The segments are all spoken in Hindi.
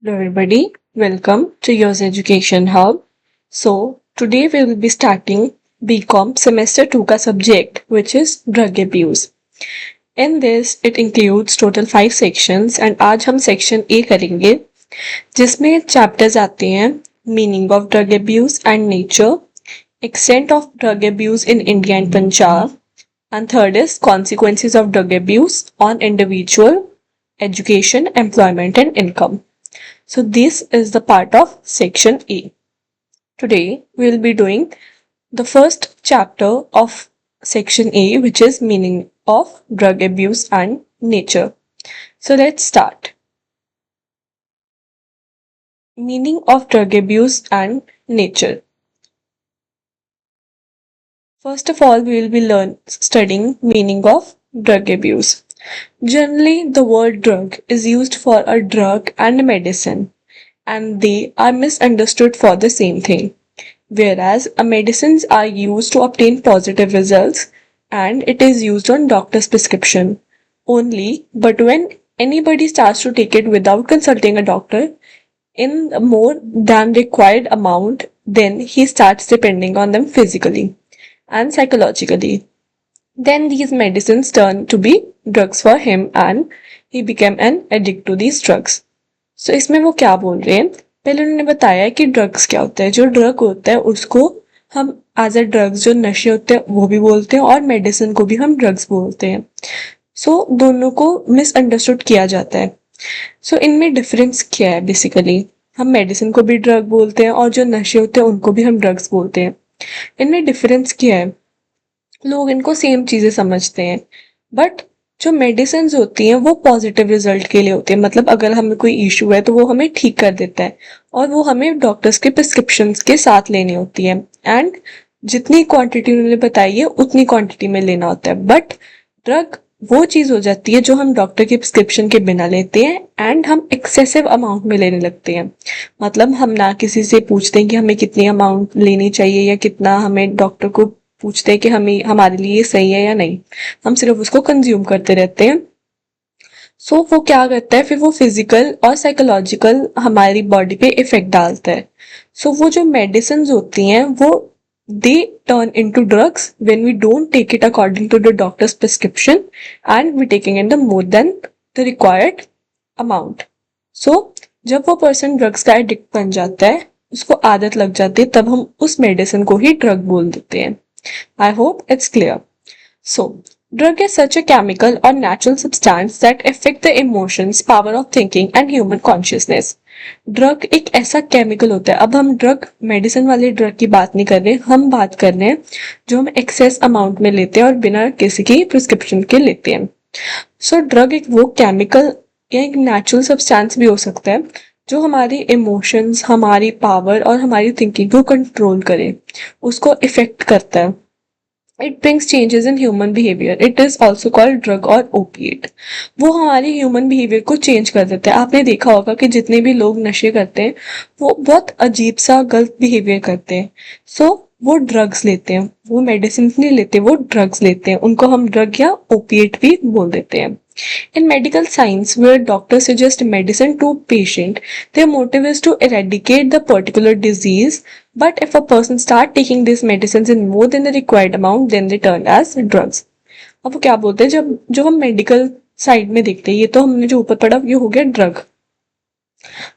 Hello everybody, welcome to Yours Education Hub. So today we will be starting BCom semester 2 का subject which is drug abuse. In this it includes total 5 sections and आज हम section A करेंगे जिसमें chapters आते हैं meaning of drug abuse and nature, extent of drug abuse in India and Punjab, and third is consequences of drug abuse on individual, education, employment and income. So this is the part of section A. Today we will be doing the first chapter of section A, which is meaning of drug abuse and nature. So let's start. Meaning of drug abuse and nature. First of all, we will be studying meaning of drug abuse. Generally, the word drug is used for a drug and a medicine, and they are misunderstood for the same thing. Whereas medicines are used to obtain positive results and it is used on doctor's prescription only, but when anybody starts to take it without consulting a doctor in more than required amount, then he starts depending on them physically and psychologically. Then these medicines turn to be drugs for him and he became an addict to these drugs. So इसमें वो क्या बोल रहे हैं, पहले उन्होंने बताया कि ड्रग्स क्या होता है. जो ड्रग होता है उसको हम एज अ ड्रग्स, जो नशे होते हैं वो भी बोलते हैं और मेडिसिन को भी हम ड्रग्स बोलते हैं. सो दोनों को मिसअंडरस्टूड किया जाता है. सो इनमें डिफरेंस क्या है? बेसिकली हम मेडिसिन को भी ड्रग बोलते हैं और जो नशे होते हैं उनको भी हम ड्रग्स बोलते हैं. इनमें डिफरेंस क्या है? लोग इनको सेम चीजें समझते हैं, बट जो मेडिसिन होती हैं वो पॉजिटिव रिजल्ट के लिए होती है. मतलब अगर हमें कोई इशू है तो वो हमें ठीक कर देता है और वो हमें डॉक्टर्स के प्रिस्क्रिप्शन के साथ लेनी होती है एंड जितनी क्वांटिटी उन्होंने बताई है उतनी क्वांटिटी में लेना होता है. बट ड्रग वो चीज हो जाती है जो हम डॉक्टर के प्रिस्क्रिप्शन के बिना लेते हैं एंड हम एक्सेसिव अमाउंट में लेने लगते हैं. मतलब हम ना किसी से पूछते हैं कि हमें कितनी अमाउंट लेनी चाहिए या कितना, हमें डॉक्टर को पूछते हैं कि हमें हमारे लिए ये सही है या नहीं. हम सिर्फ उसको कंज्यूम करते रहते हैं. सो वो क्या करता है, फिर वो फिजिकल और साइकोलॉजिकल हमारी बॉडी पे इफेक्ट डालता है. सो वो जो मेडिसिन होती हैं वो they turn into drugs when we don't take it according to the doctor's prescription and we taking in the more than the required amount. So जब वो पर्सन ड्रग्स का एडिक्ट बन जाता है, उसको आदत लग जाती है, तब हम उस मेडिसिन को ही ड्रग बोल देते हैं. I hope it's clear. So, drug is such a chemical or natural substance that affect the emotions, power of thinking and human consciousness. Drug एक ऐसा केमिकल होता है. अब हम ड्रग मेडिसिन वाले ड्रग की बात नहीं कर रहे, हम बात कर रहे हैं जो हम एक्सेस अमाउंट में लेते हैं और बिना किसी की प्रिस्क्रिप्शन के लेते हैं. सो ड्रग एक वो केमिकल या एक नेचुरल सब्सटेंस भी हो सकता है जो हमारी इमोशंस, हमारी पावर और हमारी थिंकिंग को कंट्रोल करे, उसको इफेक्ट करता है. It brings changes in human behaviour. It is also called drug और ओपिएट. वो हमारे ह्यूमन बिहेवियर को चेंज कर देता है. आपने देखा होगा कि जितने भी लोग नशे करते हैं वो बहुत अजीब सा गलत बिहेवियर करते हैं. सो वो ड्रग्स लेते हैं, वो मेडिसिन नहीं लेते, वो ड्रग्स लेते हैं. उनको हम ड्रग या ओपिएट भी बोल देते हैं. In medical science, where doctors suggest medicine to patient, their motive is to eradicate the particular disease. But if a person start taking these medicines in more than the required amount, then they turn as drugs. अब वो क्या बोलते हैं, जब जो हम मेडिकल साइड में देखते हैं, ये तो हमने जो ऊपर पढ़ा ये हो गया ड्रग.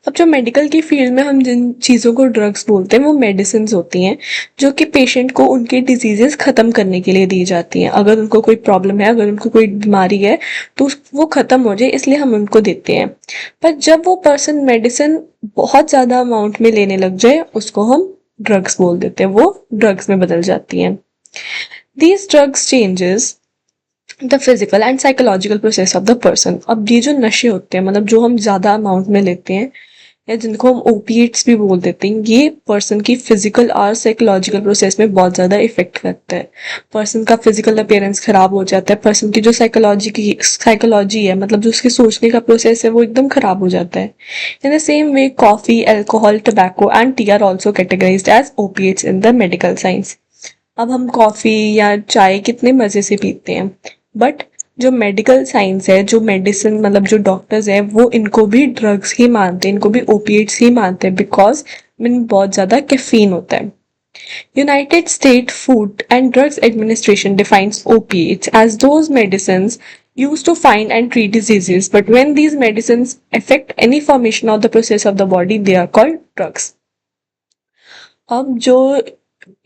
अब जो मेडिकल की फील्ड में हम जिन चीज़ों को ड्रग्स बोलते हैं वो मेडिसिन होती हैं जो कि पेशेंट को उनके डिजीजेस ख़त्म करने के लिए दी जाती हैं. अगर उनको कोई प्रॉब्लम है, अगर उनको कोई बीमारी है तो वो ख़त्म हो जाए इसलिए हम उनको देते हैं. पर जब वो पर्सन मेडिसिन बहुत ज़्यादा अमाउंट में लेने लग जाए उसको हम ड्रग्स बोल देते हैं, वो ड्रग्स में बदल जाती हैं. These drugs changes the physical and psychological process of the person. अब ये जो नशे होते हैं, मतलब जो हम ज़्यादा अमाउंट में लेते हैं या जिनको हम ओपिएट्स भी बोल देते हैं, ये पर्सन की फिजिकल और साइकोलॉजिकल प्रोसेस में बहुत ज़्यादा इफेक्ट करता है. पर्सन का फिजिकल अपीयरेंस खराब हो जाता है. पर्सन की जो साइकोलॉजी है, मतलब जो उसके सोचने का प्रोसेस है, वो एकदम खराब हो जाता है. In the same way coffee, alcohol, tobacco and tea are also categorized as opiates in the medical science. अब हम कॉफ़ी या चाय कितने मज़े से पीते हैं, बट जो मेडिकल साइंस है, जो मेडिसिन मतलब जो डॉक्टर्स है, वो इनको भी ड्रग्स ही मानते हैं, इनको भी ओपिएट्स ही मानते हैं बिकॉज इनमें बहुत ज़्यादा कैफीन होता है. United States Food and Drugs Administration defines opiates as those medicines used to find and treat diseases, but when these medicines affect any formation of the process of the body, they are called drugs. अब जो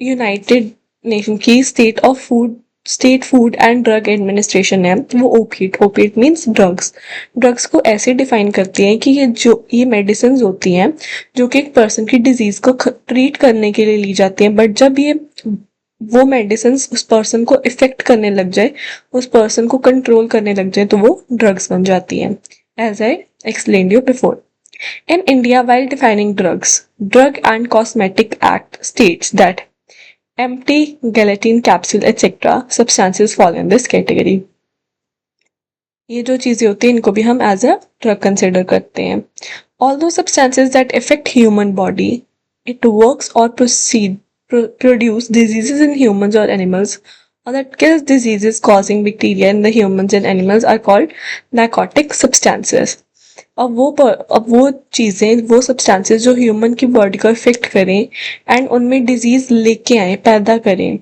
यूनाइटेड नेशन की state food and drug administration है, वो ओपिएट मीन्स ड्रग्स को ऐसे डिफाइन करती है कि ये मेडिसिन होती हैं जो कि एक पर्सन की डिजीज को ट्रीट करने के लिए ली जाती हैं, बट जब ये वो मेडिसिन उस पर्सन को इफेक्ट करने लग जाए, उस पर्सन को कंट्रोल करने लग जाए, तो वो ड्रग्स बन जाती हैं, as I explained you before. In India, while defining drugs, Drug and Cosmetic Act states that empty gelatin capsule etc. substances fall in this category. ये जो चीजें होती हैं इनको भी हम एज अ ड्रग कंसिडर करते हैं. Although substances that affect human body, it works or produce diseases in humans or animals, or that kills diseases causing bacteria in the humans and animals are called narcotic substances. अब वो चीज़ें, वो सब्सटेंसेस जो ह्यूमन की बॉडी को इफेक्ट करें एंड उनमें डिजीज लेके आए, पैदा करें,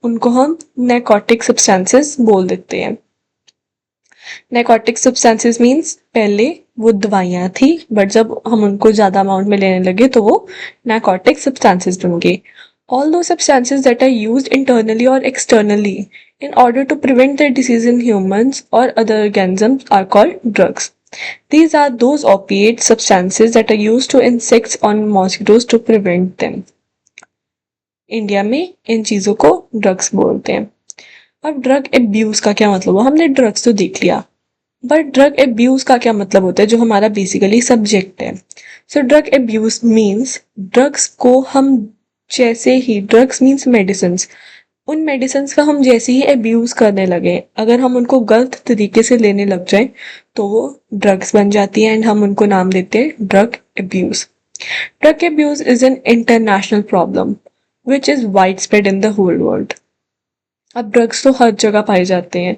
उनको हम नैकोटिक सब्सटेंसेस बोल देते हैं. नैकोटिक सब्सटेंसेस मीन्स पहले वो दवाइयाँ थी, बट जब हम उनको ज़्यादा अमाउंट में लेने लगे तो वो नैकोटिक सब्सटेंसेस बन गए. All those substances that are used internally or externally in order to prevent the disease in humans or other organisms are called drugs. These are those opiate substances that are used to insects on mosquitoes to prevent them. India में इन चीज़ों को ड्रग्स बोलते हैं. अब ड्रग एब्यूज का क्या मतलब हुआ? हमने ड्रग्स तो देख लिया, बट ड्रग एब्यूज का क्या मतलब होता है, जो हमारा बेसिकली सब्जेक्ट है. So drug abuse means drugs को हम जैसे ही, ड्रग्स मीन्स मेडिसिन, उन मेडिसिन का हम जैसे ही अब्यूज करने लगे, अगर हम उनको गलत तरीके से लेने लग जाए तो वो ड्रग्स बन जाती है एंड हम उनको नाम देते हैं drug abuse. Drug abuse is an international problem which is wide spread in the whole world. अब ड्रग्स तो हर जगह पाए जाते हैं.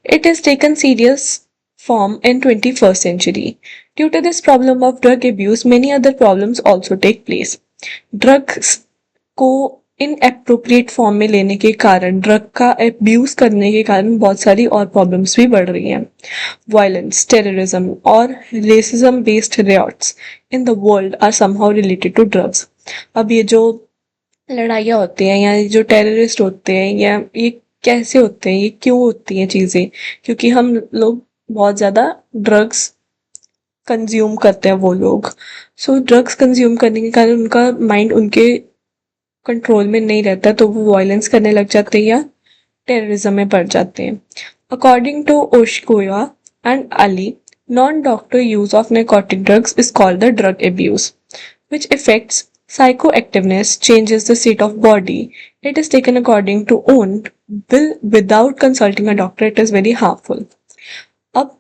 It is taken serious form in 21st century. Due to this problem of drug abuse, many other problems also take place. Drugs को इनएप्रोप्रिएट फॉर्म में लेने के कारण, ड्रग का एब्यूज करने के कारण बहुत सारी और प्रॉब्लम्स भी बढ़ रही हैं. वायलेंस, टेररिज्म और racism based riots in the world are somehow related to drugs. अब ये जो लड़ाइयाँ होती हैं या ये जो टेररिस्ट होते हैं, या ये कैसे होते हैं, ये क्यों होती हैं चीज़ें? क्योंकि हम लोग बहुत ज़्यादा ड्रग्स कंज्यूम करते हैं वो लोग. सो ड्रग्स कंज्यूम करने के कारण उनका माइंड उनके कंट्रोल में नहीं रहता, तो वो वायलेंस करने लग जाते हैं या टेररिज्म में पड़ जाते हैं. According to Oshikoya and Ali, non-doctor use of narcotic drugs is called the drug abuse, which affects psychoactiveness, changes the state of body. It is taken according to own will without consulting a doctor. It is very harmful. अब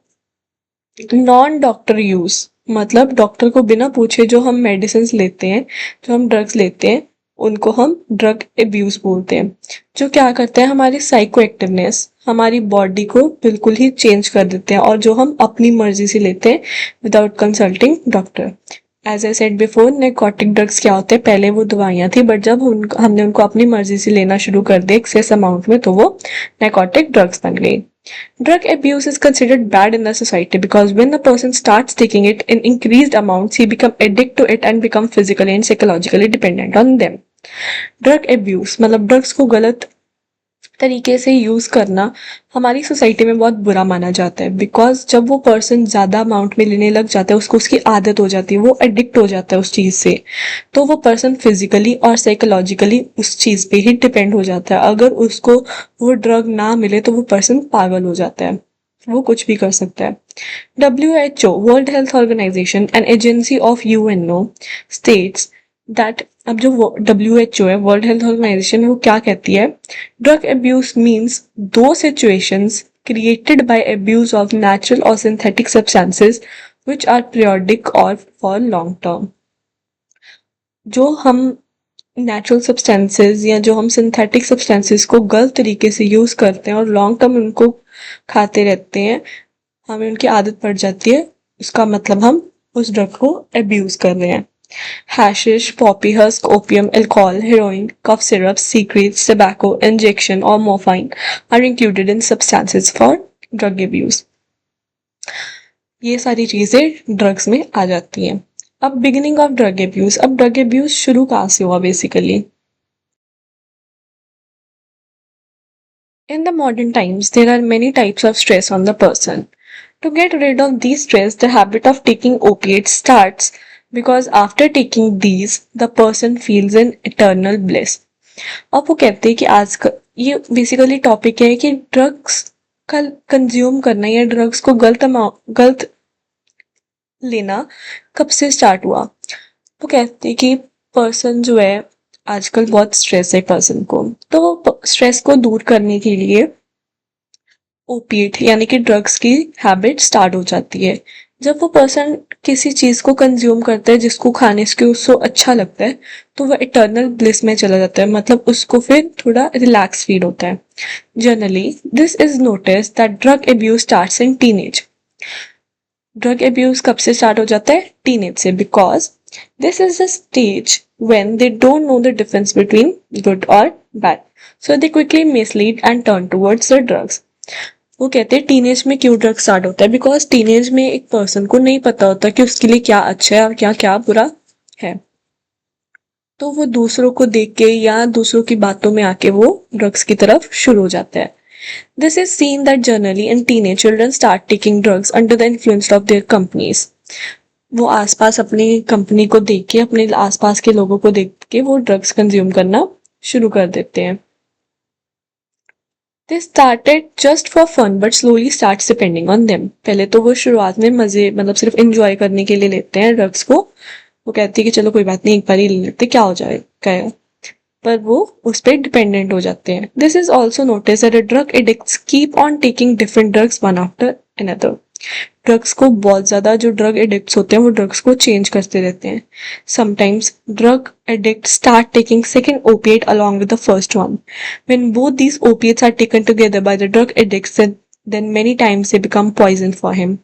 नॉन डॉक्टर यूज मतलब डॉक्टर को बिना पूछे जो हम मेडिसिन लेते हैं, जो हम ड्रग्स लेते हैं, उनको हम ड्रग एब्यूज बोलते हैं. जो क्या करते हैं, हमारी साइको एक्टिवनेस, हमारी बॉडी को बिल्कुल ही चेंज कर देते हैं, और जो हम अपनी मर्जी से लेते हैं without consulting doctor. As I said before, narcotic drugs क्या होते हैं? पहले वो दवाइयाँ थी, बट जब हमने उनको अपनी मर्जी से लेना शुरू कर दिया एक्सेस अमाउंट में, तो वो नैकोटिक ड्रग्स बन गई. Drug abuse is considered bad in the society because when a person starts taking it in increased amounts, he become addicted to it and become physically and psychologically dependent on them. Drug abuse मतलब ड्रग्स को गलत तरीके से यूज़ करना हमारी सोसाइटी में बहुत बुरा माना जाता है, बिकॉज जब वो पर्सन ज़्यादा अमाउंट में लेने लग जाता है, उसको उसकी आदत हो जाती है, वो एडिक्ट हो जाता है उस चीज़ से, तो वो पर्सन फिजिकली और साइकोलॉजिकली उस चीज़ पे ही डिपेंड हो जाता है. अगर उसको वो ड्रग ना मिले तो वो पर्सन पागल हो जाता है, वो कुछ भी कर सकता है. WHO, world health organization, an agency of UNO, states that, अब जो WHO है, वर्ल्ड हेल्थ ऑर्गेनाइजेशन, वो क्या कहती है? ड्रग अब्यूज मीन्स दो situations created by abuse of natural और synthetic substances which are periodic और फॉर लॉन्ग टर्म. जो हम नेचुरल सब्सटेंसेस या जो हम सिंथेटिक सब्सटेंसेस को गलत तरीके से यूज़ करते हैं और लॉन्ग टर्म उनको खाते रहते हैं, हमें उनकी आदत पड़ जाती है, उसका मतलब हम उस ड्रग को अब्यूज कर रहे हैं। Hashish, poppy husk, opium, alcohol, heroin, cough syrup, secrets, tobacco, injection, or morphine are included in substances for drug abuse. ये सारी चीजें ड्रग्स में आ जाती हैं। अब बिगिनिंग ऑफ ड्रग एब्यूज, अब ड्रग एब्यूज शुरू कहाँ से हुआ basically? In the modern times, there are many types of stress on the person. To get rid of these stress, the habit of taking opiates starts because after taking these, the person feels an eternal bliss. अब वो कहते हैं कि आजकल ये बेसिकली टॉपिक है कि ड्रग्स का कंज्यूम करना या ड्रग्स को गलत लेना कब से स्टार्ट हुआ। वो कहते हैं कि पर्सन जो है आजकल बहुत स्ट्रेस है पर्सन को, तो स्ट्रेस को दूर करने के लिए ओपिएट यानी कि ड्रग्स की हैबिट स्टार्ट हो जाती है। जब वो पर्सन किसी चीज को कंज्यूम करता है जिसको खाने से उसको अच्छा लगता है, तो वह इटर्नल ब्लिस में चला जाता है, मतलब उसको फिर थोड़ा रिलैक्स फील होता है। Generally this is notice that drug abuse starts in teenage. Drug abuse कब से स्टार्ट हो जाता है? टीनेज से, because this is the stage when they don't know the difference between good or bad, so they quickly mislead and turn towards the drugs. वो कहते हैं टीनेज में क्यों ड्रग स्टार्ट होता है, बिकॉज टीनेज में एक पर्सन को नहीं पता होता कि उसके लिए क्या अच्छा है और क्या क्या बुरा है, तो वो दूसरों को देख के या दूसरों की बातों में आके वो ड्रग्स की तरफ शुरू हो जाता है। This is seen that generally in teenage children start taking drugs under the influence of their companies. वो आसपास अपनी कंपनी को देख के, अपने आसपास के लोगों को देख के वो ड्रग्स कंज्यूम करना शुरू कर देते हैं। They started just for fun but slowly starts depending on them. पहले तो वो शुरुआत में मजे मतलब सिर्फ एंजॉय करने के लिए लेते हैं ड्रग्स को। वो कहती है कि चलो कोई बात नहीं, एक बार ही ले लेते, क्या हो जाएगा, पर वो उस पर डिपेंडेंट हो जाते हैं। This is also notice that drug addicts keep on taking different drugs one after another. Drugs को बहुत ज्यादा जो ड्रग एडिक्ट्स होते हैं वो ड्रग्स को चेंज करते रहते हैं। Sometimes drug addict start taking second opiate along with the first one. When both these opiates are taken together by the drug addicts, then many times they become poison for him.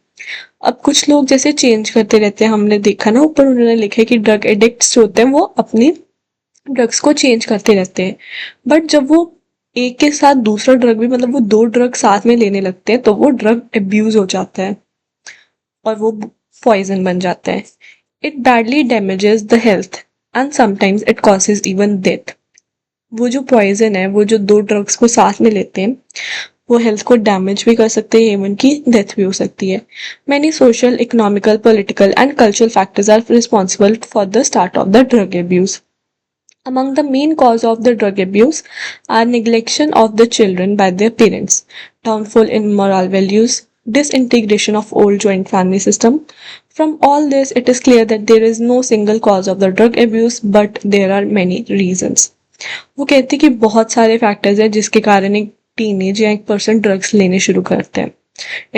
अब कुछ लोग जैसे चेंज करते रहते हैं, हमने देखा ना ऊपर उन्होंने लिखा है कि ड्रग एडिक्ट्स जो होते हैं वो अपनी ड्रग्स को चेंज करते रहते हैं, बट जब वो एक के साथ दूसरा ड्रग भी मतलब वो दो ड्रग साथ में लेने लगते हैं तो वो ड्रग एब्यूज हो जाता है और वो पॉइजन बन जाता है। It badly damages the health and sometimes it causes even death. वो जो पॉइजन है, वो जो दो ड्रग्स को साथ में लेते हैं, वो हेल्थ को डैमेज भी कर सकते हैं, इवन की डेथ भी हो सकती है। Many social, economical, political and cultural factors are responsible for the start of the drug abuse. Among the main cause of the drug abuse are neglection of the children by their parents, downfall in moral values, disintegration of old joint family system. From all this, it is clear that there is no single cause of the drug abuse, but there are many reasons. वो कहते हैं कि बहुत सारे फैक्टर्स हैं जिसके कारण एक टीनेज या एक पर्सन ड्रग्स लेने शुरू करते हैं।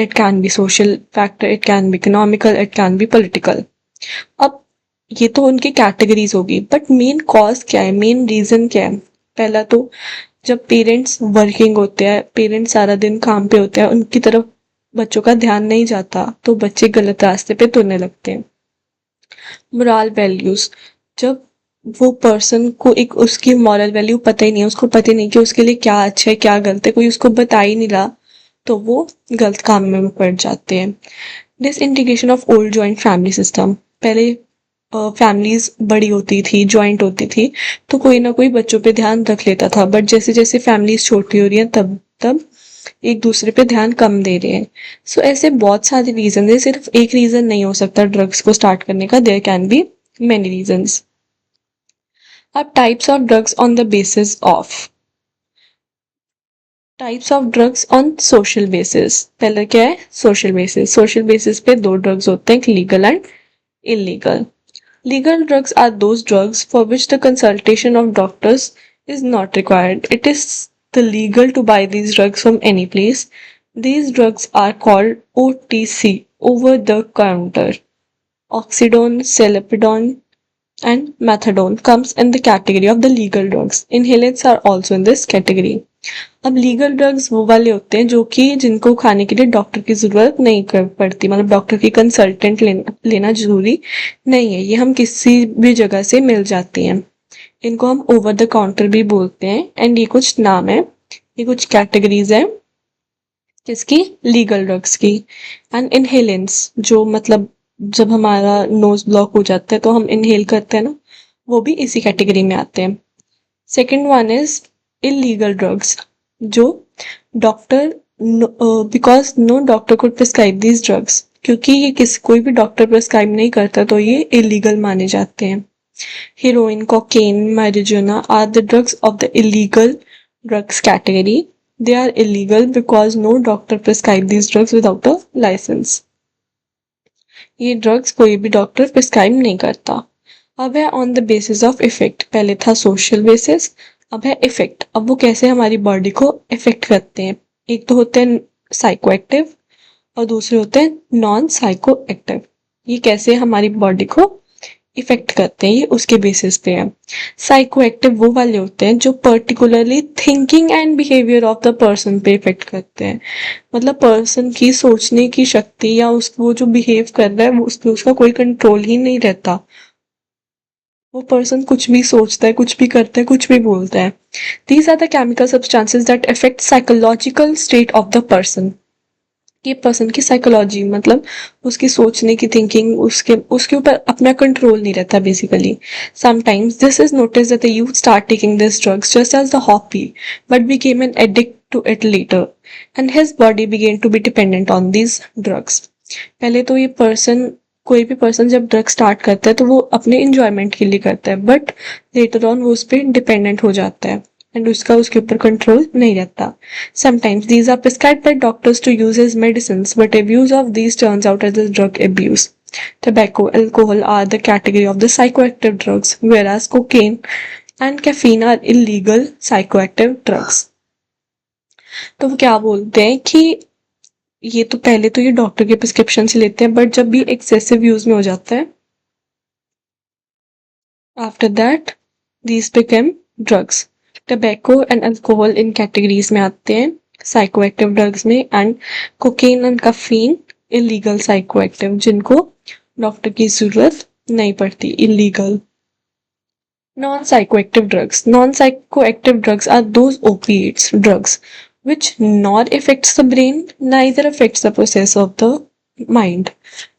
It can be social factor, it can be economical, it can be political. अब ये तो उनकी कैटेगरीज होगी, बट मेन कॉज क्या है, मेन रीजन क्या है? पहला तो जब पेरेंट्स वर्किंग होते हैं, पेरेंट्स सारा दिन काम पे होते हैं, उनकी तरफ बच्चों का ध्यान नहीं जाता तो बच्चे गलत रास्ते पे तुरने लगते हैं। मोरल वैल्यूज, जब वो पर्सन को एक उसकी मॉरल वैल्यू पता ही नहीं है, उसको पता ही नहीं कि उसके लिए क्या अच्छा है क्या गलत है, कोई उसको बता ही नहीं रहा, तो वो गलत काम में पड़ जाते हैं। Disintegration of old joint family system, पहले फैमिलीज बड़ी होती थी, जॉइंट होती थी, तो कोई ना कोई बच्चों पे ध्यान रख लेता था, बट जैसे जैसे फैमिलीज छोटी हो रही हैं तब तब एक दूसरे पे ध्यान कम दे रहे हैं। सो ऐसे बहुत सारे रीजन है, सिर्फ एक रीजन नहीं हो सकता ड्रग्स को स्टार्ट करने का, there can be many reasons. अब types of drugs on the basis of types of drugs on social basis. पहले क्या है? Social basis. सोशल बेसिस पे दो ड्रग्स होते हैं, legal and illegal. Legal drugs are those drugs for which the consultation of doctors is not required. It is the legal to buy these drugs from any place. These drugs are called OTC, over the counter. Oxydone, Celipidone, and Methadone comes in the category of the legal drugs. Inhalants are also in this category. अब लीगल ड्रग्स वो वाले होते हैं जो कि जिनको खाने के लिए डॉक्टर की ज़रूरत नहीं कर पड़ती, मतलब डॉक्टर की कंसल्टेंट लेना ज़रूरी नहीं है, ये हम किसी भी जगह से मिल जाती हैं। इनको हम ओवर द काउंटर भी बोलते हैं। एंड ये कुछ नाम है, ये कुछ कैटेगरीज है किसकी, लीगल ड्रग्स की। एंड इनहेलेंस, जो मतलब जब हमारा नोज ब्लॉक हो जाता है तो हम इनहेल करते हैं ना, वो भी इसी कैटेगरी में आते हैं। Second one is illegal drugs, जो doctor, because no doctor could prescribe these drugs, क्योंकि ये कोई भी डॉक्टर प्रिस्क्राइब नहीं करता तो ये इलीगल माने जाते हैं। Heroin, cocaine, marijuana are the drugs of the illegal drugs category. They are illegal because no doctor prescribe these drugs without a license. ये ड्रग्स कोई भी डॉक्टर प्रिस्क्राइब नहीं करता। अब है on the basis of effect, पहले था सोशल बेसिस, अब है इफेक्ट। अब वो कैसे हमारी बॉडी को इफेक्ट करते हैं। एक तो होते हैं साइको एक्टिव और दूसरे होते हैं नॉन साइको एक्टिव। ये कैसे हमारी बॉडी को इफेक्ट करते हैं, ये उसके बेसिस पे है। साइको एक्टिव वो वाले होते हैं जो particularly thinking and behaviour of the person पे इफेक्ट करते हैं, मतलब पर्सन की सोचने की शक्ति या उस वो जो बिहेव कर रहा है वो उस पे उसका कोई कंट्रोल ही नहीं रहता। वो पर्सन कुछ भी सोचता है, कुछ भी करता है, कुछ भी बोलता है। These are the chemical substances that affect psychological state of the person. ये पर्सन की साइकोलॉजी, मतलब उसकी सोचने की थिंकिंग, उसके उसके ऊपर अपना कंट्रोल नहीं रहता basically. Sometimes this is notice that the youth start taking this drugs just as the hobby but became an addict to it later and his body began to be dependent on these drugs. पहले तो ये पर्सन, कोई भी पर्सन जब ड्रग स्टार्ट करता है तो वो अपने इंजॉयमेंट के लिए करता है, बट लेटर ऑन वो उस पर डिपेंडेंट हो जाता है एंड उसका उसके ऊपर कंट्रोल नहीं रहता। Sometimes these are prescribed by doctors to use as medicines, but abuse of these turns out as a drug abuse. Tobacco, alcohol are the category of the psychoactive drugs, whereas cocaine and caffeine are illegal psychoactive drugs. तो वो क्या बोलते हैं कि ये तो पहले तो ये डॉक्टर के प्रिस्क्रिप्शन से लेते हैं, बट जब भी एक्सेसिव यूज में हो जाता है, after that these become drugs. Tobacco and alcohol इन कैटेगरीज में आते हैं साइकोएक्टिव ड्रग्स में, and cocaine and caffeine illegal psychoactive, जिनको डॉक्टर की जरूरत नहीं पड़ती, illegal. Non psychoactive drugs, non psychoactive drugs are those opiates drugs which not affects the brain, neither affects the process of the mind.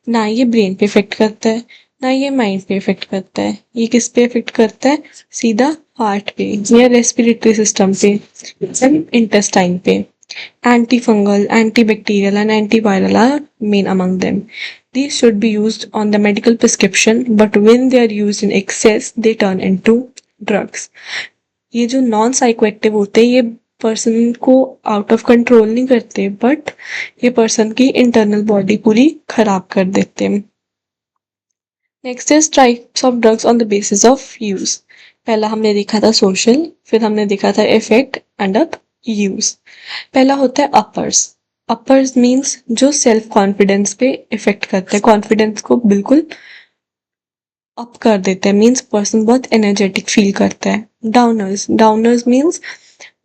ना ये ब्रेन पे इफेक्ट करता है, ना ये माइंड पे इफेक्ट करता है। ये किस पे इफेक्ट करता है, सीधा हार्ट पे या रेस्पिरेटरी सिस्टम पे, इंटेस्टाइन पे। Antifungal, antibacterial and antiviral are main among them. These should be used on the medical prescription, but when they are used in excess, they turn into drugs. ये जो नॉन साइकोएक्टिव होते हैं, ये पर्सन को आउट ऑफ कंट्रोल नहीं करते, बट ये पर्सन की इंटरनल बॉडी पूरी खराब कर देते हैं। Next is types of drugs on the basis of use. पहला हमने देखा था सोशल, फिर हमने देखा था इफेक्ट एंड अब यूज। पहला होता है अपर्स। अपर्स मीन्स जो सेल्फ कॉन्फिडेंस पे इफेक्ट करते हैं, कॉन्फिडेंस को बिल्कुल अप कर देते हैं, मीन्स पर्सन बहुत एनर्जेटिक फील करता है। डाउनर्स, डाउनर्स मीन्स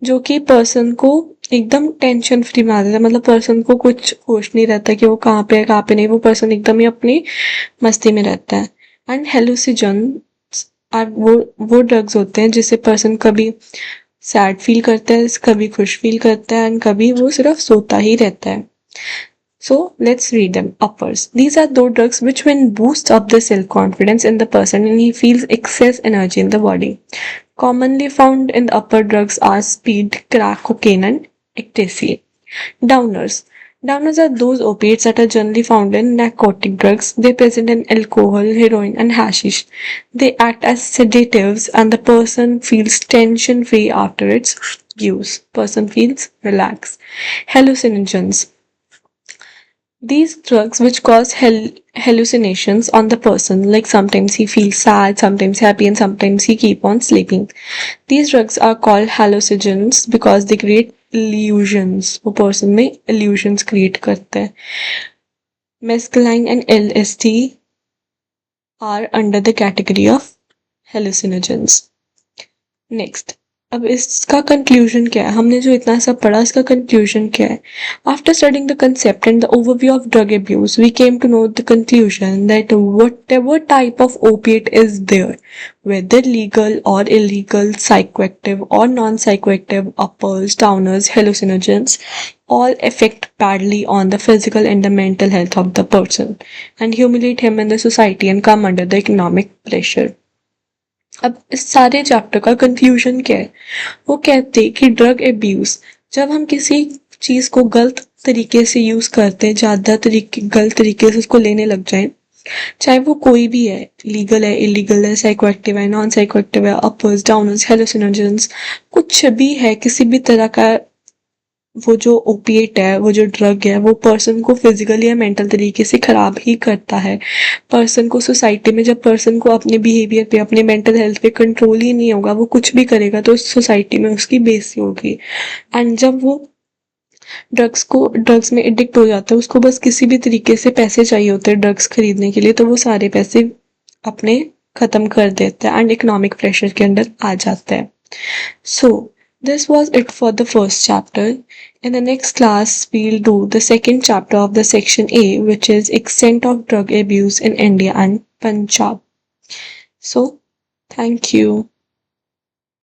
जो कि पर्सन को एकदम टेंशन फ्री बना देता है, मतलब पर्सन को कुछ होश नहीं रहता कि वो कहाँ पे है कहाँ पे नहीं, वो पर्सन एकदम ही अपनी मस्ती में रहता है। एंड हेलुसिजन आर वो ड्रग्स होते हैं जिससे पर्सन कभी सैड फील करता है, कभी खुश फील करता है, एंड कभी वो सिर्फ सोता ही रहता है। So let's read them. Uppers. These are those drugs which when boost up the self-confidence in the person and he feels excess energy in the body. Commonly found in the upper drugs are speed, crack, cocaine and ecstasy. Downers. Downers are those opiates that are generally found in narcotic drugs. They present in alcohol, heroin and hashish. They act as sedatives and the person feels tension free after its use. Person feels relaxed. Hallucinogens. These drugs which cause hallucinations on the person, like sometimes he feels sad, sometimes happy, and sometimes he keep on sleeping. These drugs are called hallucinogens because they create illusions. वो person में illusions create करते हैं. Mescaline and LSD are under the category of hallucinogens. Next, अब इसका कंक्लूजन क्या है? हमने जो इतना सब पढ़ा इसका कंक्लूजन क्या है? After studying the concept and the overview of drug abuse we came to know the conclusion that whatever type of opiate is there, whether legal or illegal, psychoactive or non-psychoactive, uppers, downers, hallucinogens, all affect badly on the physical and the mental health of the person and humiliate him in the society and come under the economic pressure. अब इस सारे चैप्टर का कंक्लूजन क्या है? वो कहते कि ड्रग एब्यूज, जब हम किसी चीज को गलत तरीके से यूज करते हैं, ज्यादा तरीके गलत तरीके से उसको लेने लग जाए, चाहे वो कोई भी है, लीगल है, इलीगल है, साइकोएक्टिव है, नॉन साइकोएक्टिव है, अपर्स, डाउनर्स, हेलुसिनोजेंस, कुछ भी है, किसी भी तरह का वो जो ओपिएट है, वो जो ड्रग है, वो पर्सन को फिजिकली या मेंटल तरीके से खराब ही करता है। पर्सन को सोसाइटी में, जब पर्सन को अपने बिहेवियर पे, अपने मेंटल हेल्थ पे कंट्रोल ही नहीं होगा, वो कुछ भी करेगा तो सोसाइटी में उसकी बेइज्जती होगी। एंड जब वो ड्रग्स में एडिक्ट हो जाता है, उसको बस किसी भी तरीके से पैसे चाहिए होते हैं ड्रग्स खरीदने के लिए, तो वो सारे पैसे अपने खत्म कर देता है एंड इकोनॉमिक प्रेशर के अंदर आ जाता है। So, this was it for the first chapter. In the next class, we'll do the second chapter of the section A, which is extent of drug abuse in India and Punjab. So, thank you.